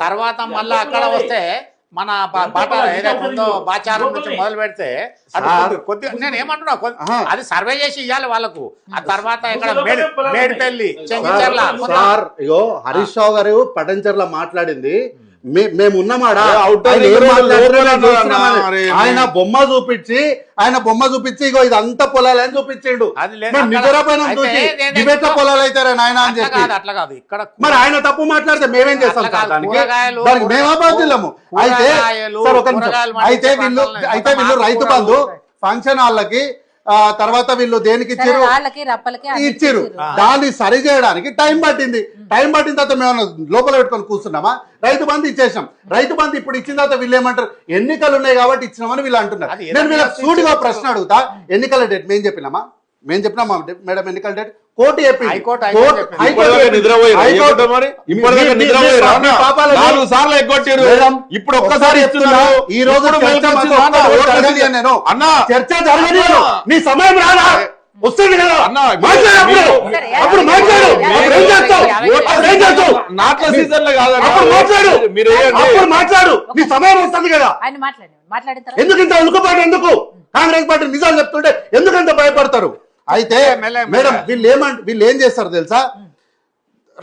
తర్వాత మళ్ళీ అక్కడ వస్తే మన బాట ఏదైతే ఉందో బాచారం నుంచి మొదలు పెడితే అది కొద్దిగా నేను ఏమంటున్నా అది సర్వే చేసి ఇవ్వాలి వాళ్ళకు. ఆ తర్వాత ఇక్కడ మేడిపల్లి చెంగిచెర్ల ఇగో హరీష్ రావు గారు పటంచెర్ల మాట్లాడింది మేము ఉన్నమాడా ఆయన బొమ్మ చూపించి ఇగో ఇదంతా పొలాలని చూపించిండు. డిబేట్ లో పొలాలు అవుతారా నాయన అని చెప్పి అట్లా కాదు. ఇక్కడ మరి ఆయన తప్పు మాట్లాడితే మేమేం చేస్తాం? దానికి మేమా బాధ్యులము. అయితే వీళ్ళు రైతు బంధు ఫంక్షన్ హాళ్ళకి తర్వాత వీళ్ళు దేనికి ఇచ్చిర్రు దాన్ని సరి చేయడానికి టైం పట్టింది. తర్వాత మేము లోపల పెట్టుకొని కూర్చున్నామా? రైతు బంధు ఇచ్చేసాం. రైతు బంధు ఇప్పుడు ఇచ్చిన తర్వాత వీళ్ళు ఏమంటారు? ఎన్నికలు ఉన్నాయి కాబట్టి ఇచ్చినామని వీళ్ళు అంటున్నారు. నేను వీళ్ళకి సూటిగా ప్రశ్న అడుగుతా, ఎన్నికల డేట్ మేము చెప్పినామా మేడం? ఎన్నికల డేట్ కోర్టు చెప్పింది. ఇప్పుడు ఒక్కసారి ఈ రోజు చర్చ జరగదు. నీ సమయం రాదా? వస్తుంది కదా అప్పుడు మాట్లాడు. నీ సమయం వస్తుంది కదా. ఎందుకు ఇంత ఉనుకుపాటు? ఎందుకు కాంగ్రెస్ పార్టీ నిజాలు చెప్తుంటే ఎందుకంత భయపడతారు? అయితే మేడం వీళ్ళు ఏం చేస్తారు తెలుసా?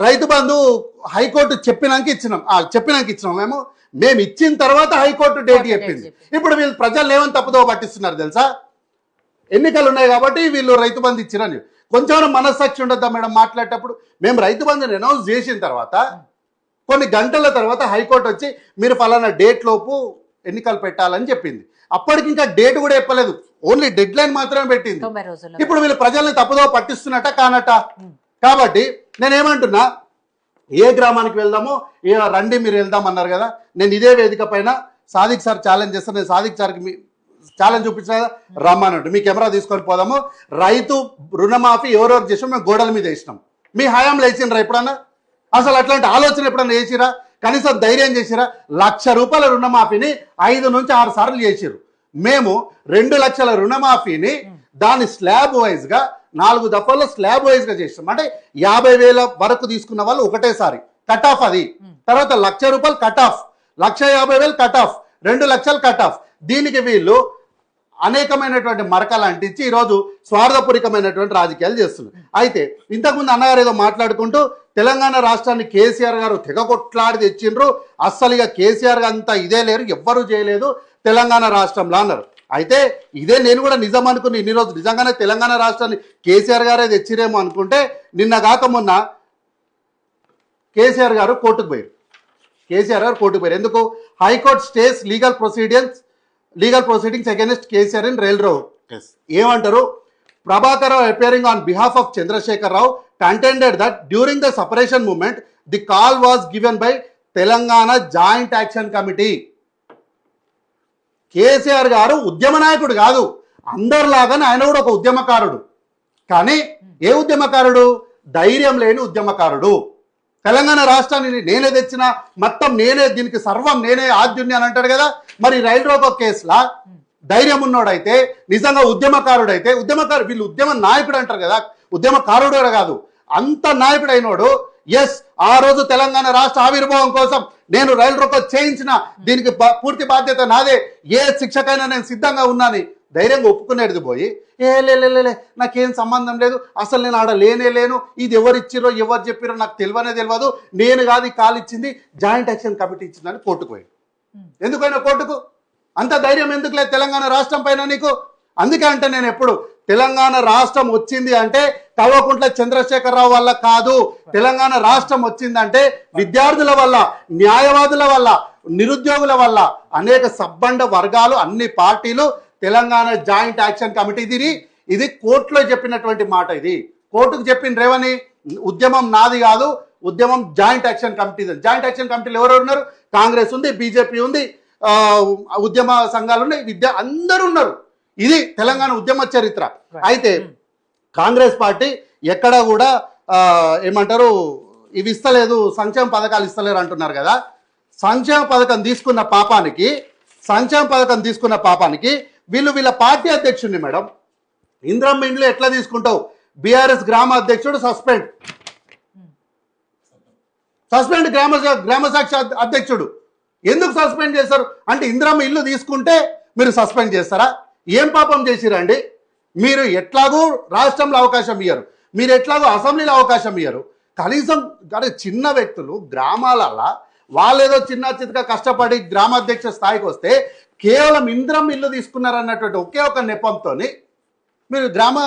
రైతు బంధు హైకోర్టు చెప్పినాక ఇచ్చినాం. మేము ఇచ్చిన తర్వాత హైకోర్టు డేట్ చెప్పింది. ఇప్పుడు వీళ్ళు ప్రజలు ఏమని తప్పుదో పట్టిస్తున్నారు తెలుసా? ఎన్నికలు ఉన్నాయి కాబట్టి వీళ్ళు రైతు బంధు ఇచ్చిరని. కొంచెం మనస్సాక్షి ఉండద్దా మేడం మాట్లాడేటప్పుడు? మేము రైతు బంధుని అనౌన్స్ చేసిన తర్వాత కొన్ని గంటల తర్వాత హైకోర్టు వచ్చి మీరు ఫలానా డేట్ లోపు ఎన్నికలు పెట్టాలని చెప్పింది. అప్పటికి ఇంకా డేట్ కూడా చెప్పలేదు, ఓన్లీ డెడ్ లైన్ మాత్రమే పెట్టింది. ఇప్పుడు వీళ్ళు ప్రజల్ని తప్పుదో పట్టిస్తున్నట్ట కానట. కాబట్టి నేనేమంటున్నా, ఏ గ్రామానికి వెళ్దామో రండి మీరు వెళ్దాం అన్నారు కదా. నేను ఇదే వేదిక పైన సాదిక్ సార్ ఛాలెంజ్ చేస్తాను. నేను సాదిక్ సార్కి ఛాలెంజ్ చూపించిన కదా, రమ్మన్నట్టు మీ కెమెరా తీసుకొని పోదాము. రైతు రుణమాఫీ ఎవరెవరు చేసాం? మేము గోడల మీద వేసినాం. మీ హయాంలో వేసినరా ఎప్పుడన్నా? అసలు అట్లాంటి ఆలోచన ఎప్పుడన్నా వేసిరా? కనీసం ధైర్యం చేసిరా? 1,00,000 రూపాయల రుణమాఫీని 5 నుంచి 6 సార్లు చేసిరు. మేము 2 లక్షల రుణమాఫీని దాని స్లాబ్ వైజ్ గా 4 దఫాల్లో స్లాబ్ వైజ్ గా చేస్తాం. అంటే 50,000 వరకు తీసుకున్న వాళ్ళు ఒకటేసారి కట్ ఆఫ్. అది తర్వాత 1,00,000 రూపాయలు కట్ ఆఫ్, 1,50,000 కట్ ఆఫ్, 2 లక్షలు కట్ ఆఫ్. దీనికి వీళ్ళు అనేకమైనటువంటి మరకలు అంటించి ఈరోజు స్వార్థపూరితమైనటువంటి రాజకీయాలు చేస్తున్నారు. అయితే ఇంతకుముందు అన్నగారు ఏదో మాట్లాడుకుంటూ తెలంగాణ రాష్ట్రాన్ని కేసీఆర్ గారు తెగ కొట్లాడి తెచ్చిండ్రు, అస్సలుగా కేసీఆర్ అంతా ఇదే లేరు, ఎవ్వరూ చేయలేదు తెలంగాణ రాష్ట్రంలో అన్నారు. అయితే ఇదే నేను కూడా నిజం అనుకుని ఇన్ని రోజు నిజంగానే తెలంగాణ రాష్ట్రాన్ని కేసీఆర్ గారే తెచ్చిరేమో అనుకుంటే నిన్న కాక మొన్న కేసీఆర్ గారు కోర్టుకు పోయారు. ఎందుకు? High court stays legal proceedings against KCR in rail road. ఏమంటారు? Prabhakar Rao appearing on behalf of Chandrasekhar Rao contended that during the separation movement the call was given by Telangana Joint Action Committee. KCR గారు ఉద్యమ నాయకుడు కాదు, అందరిలాగానే ఆయన కూడా ఒక ఉద్యమకారుడు. కానీ ఏ ఉద్యమకారుడు? ధైర్యం లేని ఉద్యమకారుడు. తెలంగాణ రాష్ట్రాన్ని నేనే తెచ్చిన, మొత్తం నేనే, దీనికి సర్వం నేనే ఆద్యుణ్ణి అని అంటాడు కదా. మరి రైల్ రోకో కేసులా ధైర్యం ఉన్నోడైతే, నిజంగా ఉద్యమకారుడైతే, వీళ్ళు ఉద్యమ నాయకుడు అంటారు కదా, ఉద్యమకారుడు కాదు, అంత నాయకుడు అయినోడు ఎస్ ఆ రోజు తెలంగాణ రాష్ట్ర ఆవిర్భావం కోసం నేను రైలు రోకో చేయించిన, దీనికి పూర్తి బాధ్యత నాదే, ఏ శిక్షకైనా నేను సిద్ధంగా ఉన్నాను ధైర్యంగా ఒప్పుకునేది పోయి లే నాకేం సంబంధం లేదు, అసలు నేను ఆడ లేను, ఇది ఎవరు ఇచ్చిరో ఎవరు చెప్పిరో నాకు తెలియదు, నేను కాదు ఈ కాల్ ఇచ్చింది జాయింట్ యాక్షన్ కమిటీ ఇచ్చిందని కోర్టుకు పోయి. ఎందుకైనా కోర్టుకు అంత ధైర్యం ఎందుకు లేదు తెలంగాణ రాష్ట్రం పైన నీకు? అందుకే అంటే నేను ఎప్పుడు తెలంగాణ రాష్ట్రం వచ్చింది అంటే కల్వకుంట్ల చంద్రశేఖరరావు వల్ల కాదు. తెలంగాణ రాష్ట్రం వచ్చిందంటే విద్యార్థుల వల్ల, న్యాయవాదుల వల్ల, నిరుద్యోగుల వల్ల, అనేక సబ్బండ వర్గాలు, అన్ని పార్టీలు తెలంగాణ జాయింట్ యాక్షన్ కమిటీ ఇది కోర్టులో చెప్పినటువంటి మాట. ఇది కోర్టుకు చెప్పిన రేవని ఉద్యమం నాది కాదు, ఉద్యమం joint action committee. Joint action కమిటీలు ఎవరెవరు ఉన్నారు? కాంగ్రెస్ ఉంది, బీజేపీ ఉంది, ఉద్యమ సంఘాలు ఉన్నాయి, అందరూ ఉన్నారు. ఇది తెలంగాణ ఉద్యమ చరిత్ర. అయితే కాంగ్రెస్ పార్టీ ఎక్కడ కూడా ఏమంటారు ఇవి ఇస్తలేదు, సంక్షేమ పథకాలు ఇస్తలేరు అంటున్నారు కదా. సంక్షేమ పథకం తీసుకున్న పాపానికి వీళ్ళ పార్టీ అధ్యక్షుడిని మేడం ఇంద్రమ్మ ఇండ్లు ఎట్లా తీసుకుంటావు? బీఆర్ఎస్ గ్రామ అధ్యక్షుడు సస్పెండ్ గ్రామ సాక్షి అధ్యక్షుడు. ఎందుకు సస్పెండ్ చేశారు అంటే ఇందిరమ్మ ఇల్లు తీసుకుంటే మీరు సస్పెండ్ చేస్తారా? ఏం పాపం చేసిరండి? మీరు ఎట్లాగూ రాష్ట్రంలో అవకాశం ఇయ్యరు, మీరు ఎట్లాగో అసెంబ్లీలో అవకాశం ఇయ్యరు. కనీసం చిన్న వ్యక్తులు గ్రామాలల్లో వాళ్ళేదో చిన్న చితగా కష్టపడి గ్రామాధ్యక్ష స్థాయికి వస్తే కేవలం ఇందిరమ్మ ఇల్లు తీసుకున్నారన్నటువంటి ఒకే ఒక నెపంతో మీరు గ్రామ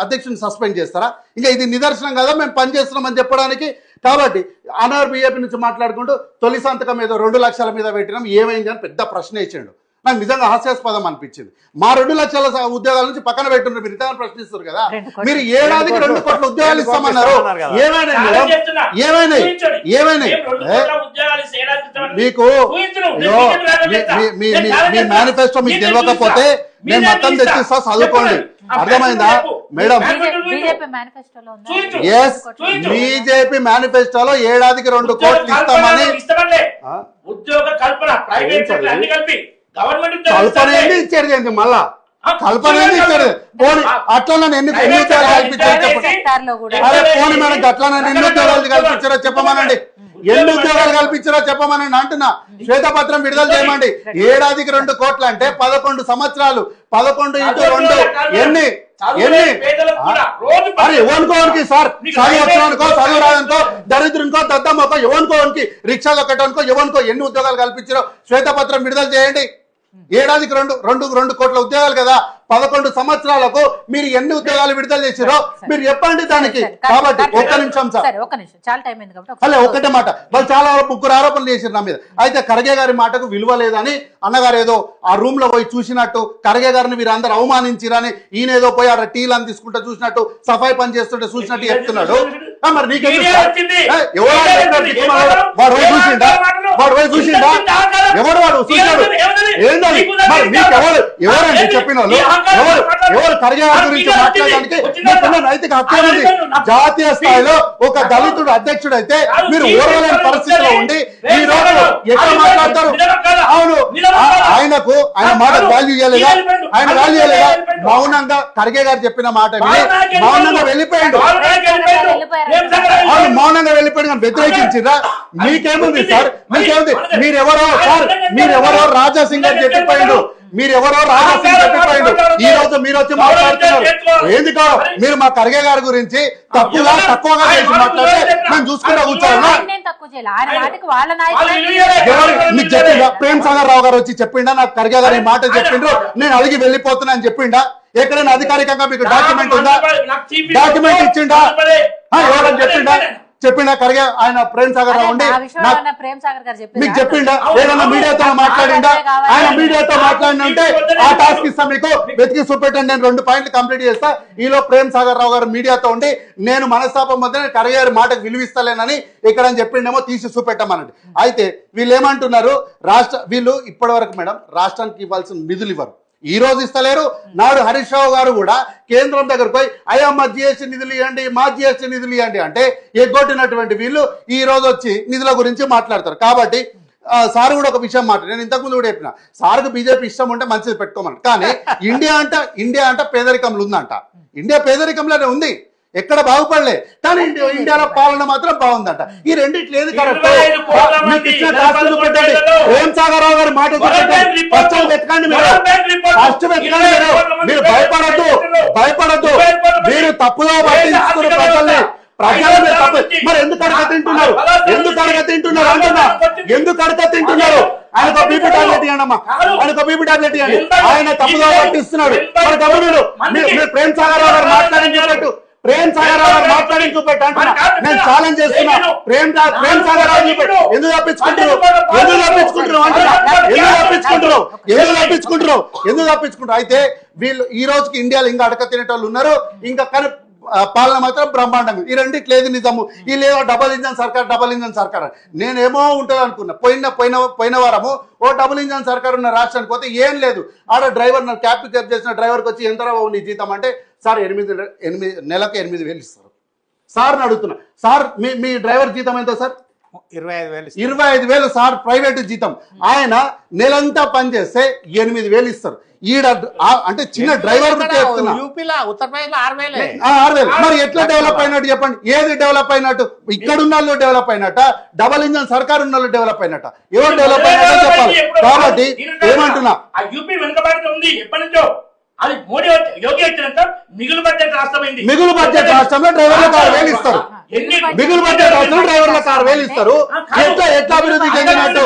అధ్యక్షుని సస్పెండ్ చేస్తారా? ఇంకా ఇది నిదర్శనం కదా మేము పనిచేస్తున్నామని చెప్పడానికి. కాబట్టి అనార్ బీజేపీ నుంచి మాట్లాడుకుంటూ తొలి సంతకం ఏదో 2 లక్షల మీద పెట్టినాం, ఏమైంది అని పెద్ద ప్రశ్న వేసాడు. నాకు నిజంగా హాస్యాస్పదం అనిపించింది. మా 2 లక్షల ఉద్యోగాల నుంచి పక్కన పెట్టున్నారు, మీరు ఇంతగా ప్రశ్నిస్తారు కదా. మీరు ఏడాదికి 2 కోట్ల ఉద్యోగాలు ఇస్తామన్నారు, ఏమైనాయి మీకు? మీ మేనిఫెస్టో మీకు తెలియకపోతే నేను మొత్తం తెచ్చిస్తా, చదువుకోండి. అర్థమైందా మేడం? బీజేపీ మేనిఫెస్టోలో ఏడాదికి 2 కోట్లు ఇస్తామని. ఉద్యోగ కల్పన ప్రైవేట్ అన్ని కలిపి కల్పన ఏంది ఇచ్చేది ఏంటి? మళ్ళా కల్పన ఏంది ఇచ్చేది? పోనీ అట్లా నన్ను ఎన్ని ఉద్యోగాలు కల్పించారో చెప్పండి. అరే పోనీ మనకి అట్లా నన్ను ఎన్ని ఉద్యోగాలు కల్పించారో చెప్పమనండి, ఎన్ని ఉద్యోగాలు కల్పించారో చెప్పమనండి అంటున్నా. శ్వేతపత్రం విడుదల చేయమండి. ఏడాదికి 2 కోట్లు అంటే 11 సంవత్సరాలు, 11 × 2 ఎన్ని? అరే ఎవనుకోవనికి సార్, చదువు వచ్చినానుకో, చదువు రాదనుకో, దరిద్రునికో, దద్దమ్మకో, ఎవనుకోవనికి, రిక్షా దొక్కటానికో, ఎవనుకో ఎన్ని ఉద్యోగాలు కల్పించారో శ్వేతపత్రం విడుదల చేయండి. ఏడాదికి 2 కోట్ల ఉద్యోగాలు కదా, 11 సంవత్సరాలకు మీరు ఎన్ని ఉద్యోగాలు విడుదల చేసిరో మీరు చెప్పండి దానికి. కాబట్టి ఒక్క నిమిషం సార్, అలా ఒక్కటే మాట. వాళ్ళు చాలా 3 ఆరోపణలు చేసిరు నా మీద. అయితే ఖర్గే గారి మాటకు విలువ లేదని అన్నగారు ఏదో ఆ రూమ్ లో పోయి చూసినట్టు, ఖర్గే గారిని మీరు అందరు అవమానించిరని ఈయన ఏదో పోయి ఆడ టీలను తీసుకుంటూ చూసినట్టు, సఫాయి పని చేస్తుంటే చూసినట్టు చెప్తున్నాడు. మరి నీకేం వాడు పోయి చూసిండా? వాడు పోయి చూసిండా? ఎవడు వాడు చూసాడు? ఏంటది మరి మీకెవరు? ఎవరండి చెప్పిన వాళ్ళు? ఎవరు ఖర్గే గారి గురించి మాట్లాడడానికి మీకున్న నైతిక హక్కు ఉంది? జాతీయ స్థాయిలో ఒక దళితుడు అధ్యక్షుడు అయితే మీరు ఓర్వలేని పరిస్థితిలో ఉండి ఈ రోజు ఎక్కడ మాట్లాడతారు? అవును, ఆయనకు ఆయన మాట వాల్యూ ఇవ్వలేదా? ఆయన వాల్యూ ఇవ్వలేదా? మౌనంగా ఖర్గే గారు చెప్పిన మాట విని మౌనంగా వెళ్ళిపోయాడు. అవును, మౌనంగా వెళ్ళిపోయాడు కానీ వ్యతిరేకించిరా? మీకేముంది సార్? మీకేముంది? మీరెవరో సార్, మీరెవరో రాజాసింగ్ గారు చెప్పిపోయిండు, మీరెవరో రాజాసింగ్ చెప్పిపోయిండు. ఈ రోజు మీరు వచ్చి మాట్లాడుతున్నారు ఎందుకో? మీరు మా ఖర్గే గారి గురించి తక్కువగా చేసి మాట్లాడితే మేము చూసుకుంటా కూర్చోవాలా? మీకు చెప్పిండా? ప్రేమ్ సాగర్ రావు గారు వచ్చి చెప్పిండా నాకు ఖర్గే గారు ఈ మాట చెప్పిండ్రు, నేను అడిగి వెళ్ళిపోతున్నా అని చెప్పిండా? ఎక్కడైనా అధికారికంగా మీకు డాక్యుమెంట్ ఉందా? డాక్యుమెంట్ ఇచ్చిండా? ఎవరని చెప్పిండా ఖర్గే? ఆయన ప్రేమ్ సాగర్ రావు ఉండి మీకు చెప్పిండా? ఏదైనా మీడియాతో మాట్లాడిండా? ఆయన మీడియాతో మాట్లాడినంటే ఆ టాస్క్ ఇస్తా మీకు, వెతికి చూపెట్టండి, నేను 2 పాయింట్లు కంప్లీట్ చేస్తా. ఈలో ప్రేమ్ సాగర్ రావు గారు మీడియాతో ఉండి నేను మనస్తాపం మధ్య ఖర్గే గారి మాటకు విలువిస్తలేనని ఇక్కడ చెప్పిండేమో తీసి చూపెట్టమనండి. అయితే వీళ్ళు ఏమంటున్నారు? వీళ్ళు ఇప్పటి వరకు మేడం రాష్ట్రానికి ఇవ్వాల్సిన నిధులు ఇవ్వరు, ఈ రోజు ఇస్తలేరు. నాడు హరీష్ రావు గారు కూడా కేంద్రం దగ్గరకు పోయి అయ్యా మా జిఎస్టీ నిధులు ఇవ్వండి, మా జిఎస్టీ నిధులు ఇవ్వండి అంటే ఎగ్గొట్టినటువంటి వీళ్ళు ఈ రోజు వచ్చి నిధుల గురించి మాట్లాడతారు. కాబట్టి సార్ కూడా ఒక విషయం మాట్లాడు, నేను ఇంతకుముందు కూడా చెప్పిన, సార్కు బీజేపీ ఇష్టం ఉంటే మంచిది పెట్టుకోమని. కానీ ఇండియా అంట పేదరికంలో ఉందంట. ఇండియా పేదరికంలోనే ఉంది, ఎక్కడ బాగుపడలే. కానీ ఇండియాలో పాలన మాత్రం బాగుందంట. ఈ రెండిట్లు ఏది కరెక్ట్? మీకు ఇచ్చిన టాస్క్ చూపెట్టండి. ప్రేమ్ సాగర్ రావు గారి మాట చూపెట్టండి. ఫస్ట్ వెతకండి, మీరు భయపడద్దు. మీరు తప్పుగా పట్టించుకున్న ప్రజల్ని మరి ఎందుకు అడగ తింటున్నారు అంటున్నా? ఎందుకు అడగ తింటున్నారు? ఆయనకు బీపీ టాబ్లెట్ ఇవ్వండి అమ్మా, ఆయనకు బీపీ టాబ్లెట్ ఇవ్వండి. ఆయన తప్పుగా పట్టిస్తున్నాడు. మరి గమనిడు, మీరు ప్రేమ్ సాగర్ రావు గారు మాట్లాడని చెప్పట్టు, ప్రేమ్ సాగర్ రావు గారు మాట్లాడని చూపెట్టు అంటున్నా. నేను ఛాలెంజ్ చేస్తున్నా. ప్రేమ్ సాగర్ రావు చూపెట్టు. ఎందుకు తప్పించుకుంటారు? అయితే వీళ్ళు ఈ రోజుకి ఇండియాలో ఇంకా అడక తినేటోళ్ళు ఉన్నారు, ఇంకా కానీ పాలన మాత్రం బ్రహ్మాండంగా. ఈ రెండిట్లు ఏది నిజము? వీళ్ళేదో డబల్ ఇంజన్ సర్కార్ నేనేమో ఉంటుంది అనుకున్నా. పోయిన వారము ఓ డబుల్ ఇంజన్ సర్కార్ ఉన్న రాష్ట్రానికి పోతే ఏం లేదు. ఆడ డ్రైవర్ నన్ను క్యాబ్ చేసిన డ్రైవర్కి వచ్చి ఎంత రావు నీ జీతం అంటే, సార్ 8 నెలకు 8,000 ఇస్తారు. సార్ని అడుగుతున్నా, సార్ మీ డ్రైవర్ జీతం ఎంత సార్? 25,000 25,000 సార్ ప్రైవేట్ జీతం. ఆయన నెలంతా పనిచేస్తే 8,000 ఇస్తారు. ఈడ అంటే చిన్న డ్రైవర్ యూపీలో ఉత్తరప్రదేశ్ లో 6,000. 6,000. మరి ఎట్లా డెవలప్ అయినట్టు చెప్పండి? ఏది డెవలప్ అయినట్టు? ఇక్కడ ఉన్న వాళ్ళు డెవలప్ అయినట్ట, డబల్ ఇంజన్ సర్కార్ ఉన్న వాళ్ళు డెవలప్ అయినట్ట, ఎవరు డెవలప్ అయినట్టు చెప్పాలి. కాబట్టి ఏమంటున్నా, ఆ యూపీ వెనుకబడి ఉంది ఎప్పటి నుంచో. అది మోడీ యోగి వచ్చినాక మిగులు బడ్జెట్ రాష్ట్రమైంది. మిగులు బడ్జెట్ రాష్ట్రంలో డ్రైవర్లకు 6,000 ఇస్తారు. మిగులు బడ్జెట్ రాష్ట్రంలో డ్రైవర్లకు 6,000 ఇస్తారు. ఎట్లా అభివృద్ధి చెందినట్టు?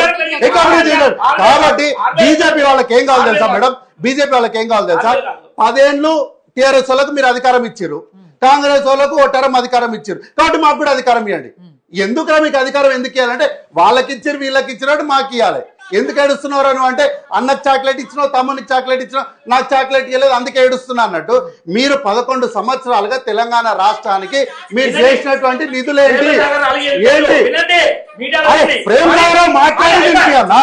ఎట్లా అభివృద్ధి చెందినట్టు? కాబట్టి బీజేపీ వాళ్ళకి ఏం కావాలి తెలుసా మేడం? బీజేపీ వాళ్ళకి ఏం కావాలి తెలుసా? 10 ఏళ్ళు టీఆర్ఎస్ వాళ్ళకు మీరు అధికారం ఇచ్చారు, కాంగ్రెస్ వాళ్ళకు ఓ టర్మ్ అధికారం ఇచ్చారు, కాబట్టి మాకు కూడా అధికారం ఇవ్వండి. ఎందుకురా మీకు అధికారం ఎందుకు ఇవ్వాలంటే వాళ్ళకి ఇచ్చారు వీళ్ళకి ఇచ్చినట్టు మాకు ఇవ్వాలి. ఎందుకు ఏడుస్తున్నారు అని అంటే అన్నకు చాక్లెట్ ఇచ్చినావు, తమ్మునికి చాక్లెట్ ఇచ్చినావు, నాకు చాక్లెట్ ఇవ్వలేదు అందుకే ఏడుస్తున్నా అన్నట్టు. మీరు 11 సంవత్సరాలుగా తెలంగాణ రాష్ట్రానికి మీరు చేసినటువంటి నిధులేంటి? ఏంటి? ప్రేమ్ సాగర్ మాట్లాడింది అన్న,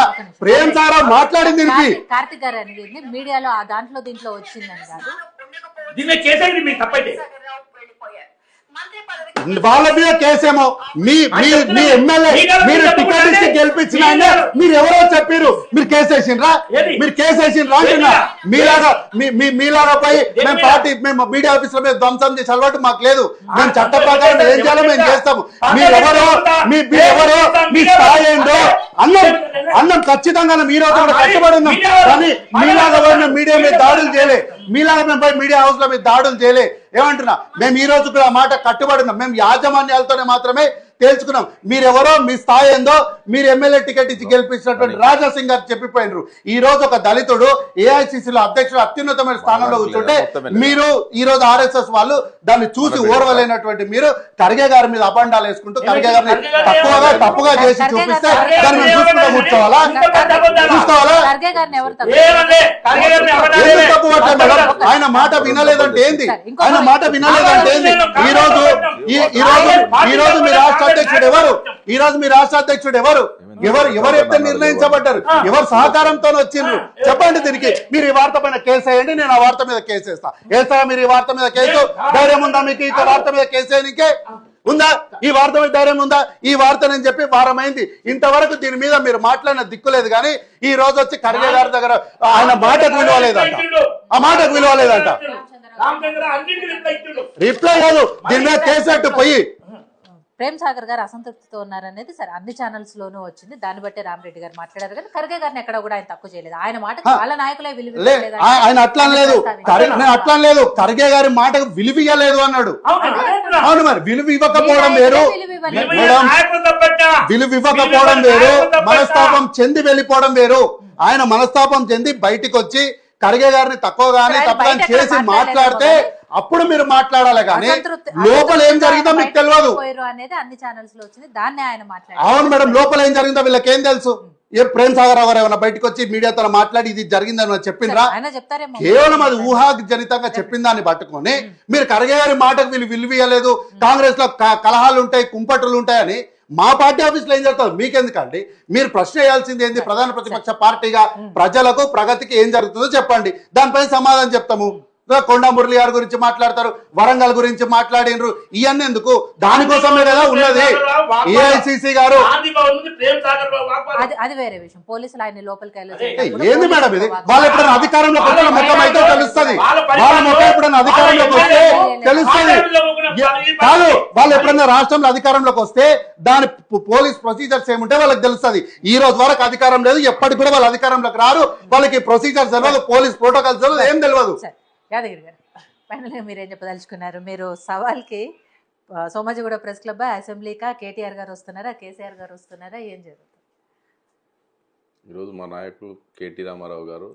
ప్రేమ్ సాగర్ మాట్లాడింది కార్తిక్ గారు అనేది మీడియాలో దీంట్లో వచ్చిందని కాదు. దీన్ని చేసేది మీకు తప్పైతే వాళ్ళ మీద కేసేమో మీ ఎమ్మెల్యే మీరు టికెట్ ఇచ్చి గెలిపించిన ఆయన మీరు ఎవరో చెప్పారు, మీరు కేసేసిండ్రా? మీరు కేసేసిండ్రా అంటున్నా. మీలాగా పోయి మేము పార్టీ మేము మీడియా ఆఫీస్ లో మీద ధ్వంసం చేసే అలవాటు మాకు లేదు. మేము చట్ట ప్రకారం ఏం చేయాలో మేము చేస్తాము. మీరెవరో మీ స్థాయి ఏంటో అన్నం ఖచ్చితంగా మీరు కూడా కష్టపడి ఉన్నాం. కానీ మీలాగా పోయిన మీడియా మీద దాడులు చేయలే, మీలాగా మేము పోయి మీడియా హౌస్ లో మీద దాడులు చేయలే. ఏమంటున్నా, మేము ఈ రోజు కూడా ఆ మాట కట్టుబడినాం. మేము యాజమాన్యాలతోనే మాత్రమే తేల్చుకున్నాం. మీరెవరో మీ స్థాయి ఏందో మీరు ఎమ్మెల్యే టికెట్ ఇచ్చి గెలిపించినటువంటి రాజా సింగ్ గారు చెప్పిపోయినారు. ఈ రోజు ఒక దళితుడు ఏఐసిసిలో అధ్యక్షుడు అత్యున్నతమైన స్థానంలో కూర్చుంటే మీరు ఈ రోజు ఆర్ఎస్ఎస్ వాళ్ళు దాన్ని చూసి ఓర్వలేనటువంటి మీరు ఖర్గే గారి మీద అబండాలు వేసుకుంటూ ఖర్గే గారిని తప్పుగా చేసి చూపిస్తే దాన్ని మేము చూసుకుంటూ కూర్చోవాలా? ఎందుకు తప్పు పట్టారు మేడం? ఆయన మాట వినలేదంటే ఏంది? ఆయన మాట వినలేదంటే ఏంది? ఈ రోజు మీ రాష్ట్ర అధ్యక్షుడు ఎవరు? ఈ రోజు మీ రాష్ట్ర అధ్యక్షుడు ఎవరు ఎవరైతే నిర్ణయించబడ్డారు? ఎవరు సహకారంతో వచ్చిండ్రు? చెప్పండి. దీనికి మీరు ఈ వార్త పైన కేసు వేయండి, నేను ఆ వార్త మీద కేసు వేస్తా. మీరు ఈ వార్త మీద కేసు ధైర్యం ఉందా మీకు? ఈ వార్త మీద కేసు వేయనికే ఉందా? ఈ వార్త మీద ధైర్యం ఉందా? ఈ వార్త నేను చెప్పి వారమైంది, ఇంతవరకు దీని మీద మీరు మాట్లాడిన దిక్కులేదు. కానీ ఈ రోజు వచ్చి ఖర్గే గారి దగ్గర ఆయన మాటకు విలువలేదంట, ఆ మాటకు విలువలేదంట. రిప్లై లేదు, దీని మీద కేసు పోయి. ప్రేమ్ సాగర్ గారు అసంతృప్తితో ఉన్నారనేది సరే అన్ని ఛానల్స్ లోనూ వచ్చింది. దాన్ని బట్టి రామరెడ్డి గారు మాట్లాడారు. కానీ ఖర్గే గారిని ఎక్కడ కూడా ఆయన తక్కువ చేయలేదు. ఆయన మాటకు వాళ్ళ నాయకులే ఆయన అట్లా లేదు, అట్లా లేదు. ఖర్గే గారి మాటకు విలువ ఇవ్వలేదు అన్నాడు. అవును, మరి విలువ ఇవ్వకపోవడం వేరు మేడం, విలువ ఇవ్వకపోవడం వేరు, మనస్తాపం చెంది వెళ్ళిపోవడం వేరు. ఆయన మనస్తాపం చెంది బయటికి వచ్చి ఖర్గే గారిని తక్కువగానే తప్పని చేసి మాట్లాడితే అప్పుడు మీరు మాట్లాడాలి. కానీ లోపల ఏం జరిగిందో మీకు తెలియదు. అవును మేడం, లోపల ఏం జరిగిందో వీళ్ళకి ఏం తెలుసు? ఏ ప్రేమ్ సాగర్ గారు ఏమైనా బయటకు వచ్చి మీడియాతో మాట్లాడి ఇది జరిగిందని చెప్పిండ్రా? కేవలం అది ఊహాజనితంగా చెప్పిన దాన్ని పట్టుకొని మీరు ఖర్గే గారి మాటకు వీళ్ళు విలువలేదు, కాంగ్రెస్ లో కలహాలు ఉంటాయి, కుంపట్లు ఉంటాయని మా పార్టీ ఆఫీస్ లో ఏం జరుగుతుంది మీకెందుకండి? మీరు ప్రశ్న వేయాల్సింది ఏంది? ప్రధాన ప్రతిపక్ష పార్టీగా ప్రజలకు ప్రగతికి ఏం జరుగుతుందో చెప్పండి, దానిపైన సమాధానం చెప్తాము. కొండా మురళి గారి గురించి మాట్లాడతారు, వరంగల్ గురించి మాట్లాడినరు, ఇవన్నీ ఎందుకు? దానికోసమే కదా ఉన్నది. ఏఐసిసి గారు అది వేరే విషయం. పోలీసులు ఆయన లోపలికి ఏంది మేడం ఇది? వాళ్ళు ఎప్పుడైనా అధికారంలోకి వచ్చిన ముఖం అయితే తెలుస్తుంది. వాళ్ళ ముఖం ఎప్పుడైనా అధికారంలోకి వస్తే తెలుస్తుంది. కాదు, వాళ్ళు ఎప్పుడైనా రాష్ట్రంలో అధికారంలోకి వస్తే దాని పోలీస్ ప్రొసీజర్స్ ఏముంటే వాళ్ళకి తెలుస్తుంది. ఈ రోజు వరకు అధికారం లేదు, ఎప్పటికి కూడా వాళ్ళు అధికారంలోకి రారు. వాళ్ళకి ప్రొసీజర్స్ తెలియదు, పోలీస్ ప్రోటోకాల్స్ తెలియదు, ఏం తెలియదు. యాదగిరి గారు ఫైనల్గా మీరేం చెప్పదలుచుకున్నారు? మీరు సవాల్కి సోమాజిగూడ ప్రెస్ క్లబ్ అసెంబ్లీకా కేటీఆర్ గారు వస్తున్నారా, కేసీఆర్ గారు వస్తున్నారా, ఏం జరుగుతుంది? ఈరోజు మా నాయకులు కేటీ రామారావు గారు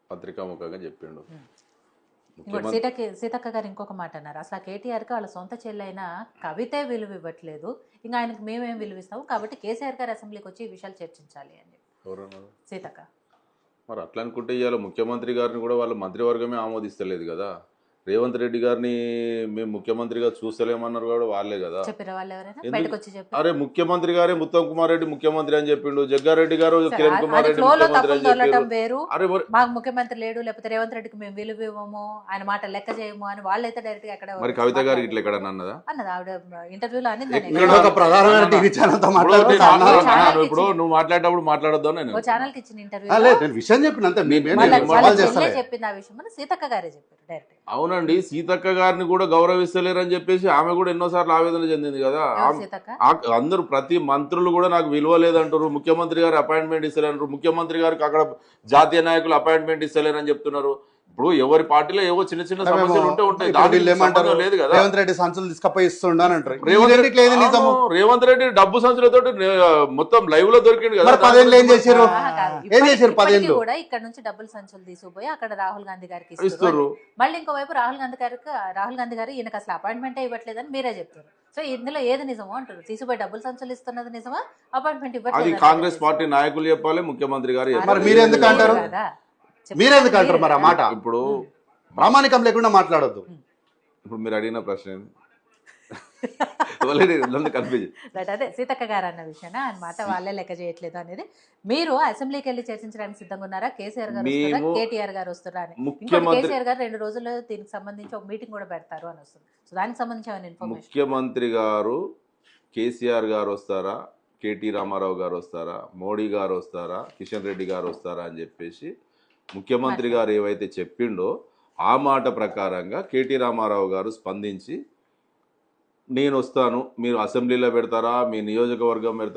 పత్రికాముఖంగా చెప్పిండు. సీతక్క గారు ఇంకొక మాట అన్నారు, అసలు కేటీఆర్కి వాళ్ళ సొంత చెల్లైన కవితే విలువ ఇవ్వట్లేదు, ఇంకా ఆయనకు మేమేం విలువిస్తాము, కాబట్టి కేసీఆర్ గారు అసెంబ్లీకి వచ్చి ఈ విషయాలు చర్చించాలి అని. సీతక్క మరి అట్లా అనుకుంటే ఇవాళ ముఖ్యమంత్రి గారిని కూడా వాళ్ళ మంత్రివర్గమే ఆమోదిస్తలేదు కదా. రేవంత్ రెడ్డి గారిని మేము ముఖ్యమంత్రిగా చూస్తలేమన్నారు కూడా వాళ్ళే కదా. చెప్పారా వాళ్ళు ఎవరైనా ఎందుకు? బయటకు వచ్చి చెప్పారు? అరే ముఖ్యమంత్రి గారే ఉత్తమ్ కుమార్ రెడ్డి ముఖ్యమంత్రి అని చెప్పిండు, జగ్గారెడ్డి గారు కిరణ్ కుమార్ రెడ్డి ఫ్లోలో ముఖ్యమంత్రి అని తప్పులు దొరలటం చెప్పారు. వేరు, అరే మాకు ముఖ్యమంత్రి లేడు లేకపోతే రేవంత్ రెడ్డికి మేము విలువ ఇవ్వము, ఆయన మాట లెక్క చేయము అని వాళ్ళైతే డైరెక్ట్ గా ఎక్కడ మరి కవిత గారికి ఇట్లా ఎక్కడ అన్నదా? అన్నది ఆవిడ ఇంటర్వ్యూలో అనింది. ఇక్కడ ఒక ప్రధానమైన టీవీ ఛానల్ తో ఇప్పుడు నువ్వు మాట్లాడేటప్పుడు మాట్లాడొద్దు నేను ఓ ఛానల్ కి ఇచ్చిన ఇంటర్వ్యూ నేను విషయం చెప్పినంత చెప్పింది ఆ విషయం అని సీతక్క గారే చెప్పారు డైరెక్ట్. అవునండి, సీతక్క గారిని కూడా గౌరవిస్తలేరని చెప్పేసి ఆమె కూడా ఎన్నోసార్లు ఆవేదన చెందింది కదా. సీతక్క అందరూ ప్రతి మంత్రులు కూడా నాకు విలువ లేదంటారు, ముఖ్యమంత్రి గారు అపాయింట్మెంట్ ఇస్తలేరు, ముఖ్యమంత్రి గారికి అక్కడ జాతీయ నాయకులు అపాయింట్మెంట్ ఇస్తలేరని చెప్తున్నారు. ఇప్పుడు ఎవరి పార్టీలో ఏవో చిన్న చిన్న సమస్యలు ఉంటాయి, దానికి సంబంధం లేదు కదా. రేవంత్ రెడ్డి సంచులు తీసుకపోయి ఇస్తుండ అని అంటారు. రేవంత్ రెడ్డి డబ్బు సంచులతో మొత్తం లైవ్ లో దొరికింది కదా. 10 ఏళ్ళు ఏం చేశారు? ఏం చేశారు 10 ఏళ్ళు? కూడా ఇక్కడ నుంచి డబ్బులు సంచులు తీసుకుపోయి అక్కడ రాహుల్ గాంధీ గారికి ఇస్తారు. మళ్ళీ ఇంకోవైపు రాహుల్ గాంధీ గారు ఈయనకు అసలు అపాయింట్మెంట్ ఇవ్వట్లేదని మీరే చెప్తారు. సో ఇందులో ఏది నిజమో అంటారు? తీసుకుపోయి డబ్బులు సంచులు ఇస్తున్నది నిజమా, అపాయింట్మెంట్ అది ఇవ్వట్లేదు కాంగ్రెస్ పార్టీ నాయకులు చెప్పాలి, ముఖ్యమంత్రి గారు మరి మీరెందుకు అంటారు? మీరెందుకు అంటారు మరి ఆ మాట? ఇప్పుడు ప్రామాణికం లేకుండా మాట్లాడొద్దు. ఇప్పుడు మీరు అడిగిన ప్రశ్న కన్ఫ్యూజన్. అదే సీతక్క గారు అన్న విషయం ఆయన మాట వాళ్ళే లెక్క చేయట్లేదు అనేది. మీరు అసెంబ్లీకి వెళ్ళి చర్చించడానికి సిద్ధంగా ఉన్నారా? కేసీఆర్ గారు వస్తారా, కేటీఆర్ గారు వస్తారా అని? ఇంకోటి కేసీఆర్ గారు 2 రోజుల్లో దీనికి సంబంధించి ఒక మీటింగ్ కూడా పెడతారు అని వస్తుంది. సో దానికి సంబంధించి ఇన్ఫర్మేషన్. ముఖ్యమంత్రి గారు కేసీఆర్ గారు వస్తారా, కేటీ రామారావు గారు వస్తారా, మోడీ గారు వస్తారా, కిషన్ రెడ్డి గారు వస్తారా అని చెప్పేసి ముఖ్యమంత్రి గారు ఏవైతే చెప్పిండో ఆ మాట ప్రకారంగా కేటీ రామారావు గారు స్పందించి నేను వస్తాను, మీరు అసెంబ్లీలో పెడతారా, మీ నియోజకవర్గం పెడతారా